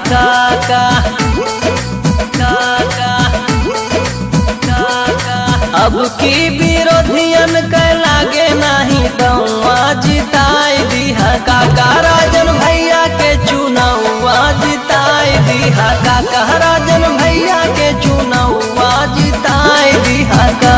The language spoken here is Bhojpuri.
काका काका काका। अब की विरोधियन के लागे नहीं दौआ जिताई दिहा काका राजन भैया के चुनावा जिताई दिहा काका राजन भैया के चुनावा जिताई दिहा का।